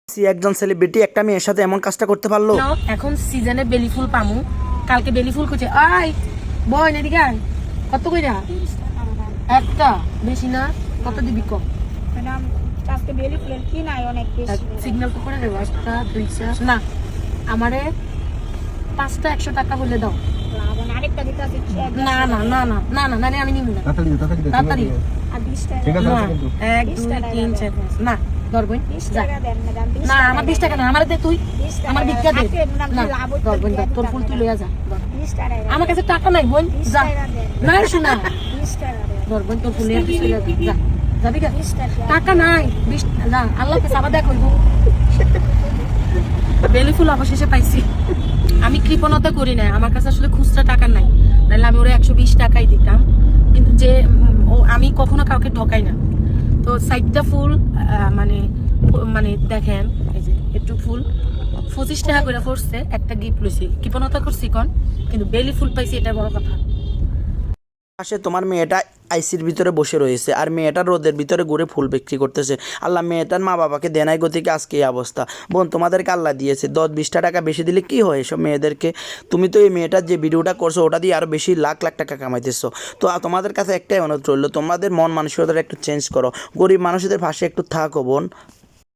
একজন সেলিব্রিটি একটা মেয়ের সাথে এমন কাজটা করতে পারলো। এখন সিজনে বেলি ফুল পামু, কালকে বেলি ফুল করছে। আই বই এদিকে আয়, কত কইরা? একটা, বেশি না। কত দিবি কম? ম্যাডাম আজকে বেলি ফুলের কি নাই অনেক বেশি। সিগন্যাল তো করে দেবো, একটা দুইটা না, আমারে 5টা 100 টাকা বলে দাও। লাবণ আরেকটা দিতে আছে। না না না না না না না আমি নিব না, তাড়াতাড়ি। আর 20 টাকা ঠিক আছে না, আছে কিন্তু 1 2 3 4 না ধরবই 20 টাকা দেন ম্যাডাম। না, আমার 20 টাকা না, আমার দে তুই, 20 টাকা আমার ভিক্ষা দে। থাকে ম্যাডাম, না লাভ হইতো ধরবই না, তোর ফুল তুই লইয়া যা। 20 টাকা দেন। আমার কাছে টাকা নাই বোন, 20 যা। টাকা দেন। না শোনা, 20 টাকা দেন। ধরবই তোর ফুল লইয়া তুই চলে যা, যাবি না? 20 টাকা। টাকা নাই, 20 যা, আল্লাহ কাছে আবার দেখ হইব। বেলি ফুল অবশেষে পাইছি। আমি কৃপণতা করি না, আমার কাছে আসলে খুচরা টাকা নাই, নাহলে আমি ওরা 120 টাকাই দিতাম। কিন্তু যে আমি কখনো কাউকে ঠকাই না। তো 60টা ফুল মানে মানে দেখেন, এই যে একটু ফুল 25 টাকা করে পড়ছে, একটা গিফট লইছি। কৃপণতা করছি কোন, কিন্তু বেলি ফুল পাইছি, এটা বড় কথা। পাশে তোমার মেয়েটা আইসির ভিতরে বসে রয়েছে আর মেয়েটা রোদের ভিতরে ঘুরে ফুল বিক্রি করতেছে। আল্লাহ মেয়েটার মা বাবাকে দেনাই গতিকে আজকে এই অবস্থা। বোন তোমাদেরকে আল্লাহ দিয়েছে 10-20টা টাকা বেশি দিলে কি হয় এসব মেয়েদেরকে? তুমি তো এই মেয়েটার যে ভিডিওটা করছো ওটা দিয়ে আরও বেশি লাখ লাখ টাকা কামাইতেছো। তো তোমাদের কাছে একটাই অনুরোধ রইলো, তোমাদের মন মানসিকতাটা একটু চেঞ্জ করো, গরিব মানুষদের পাশে একটু থাকো বোন।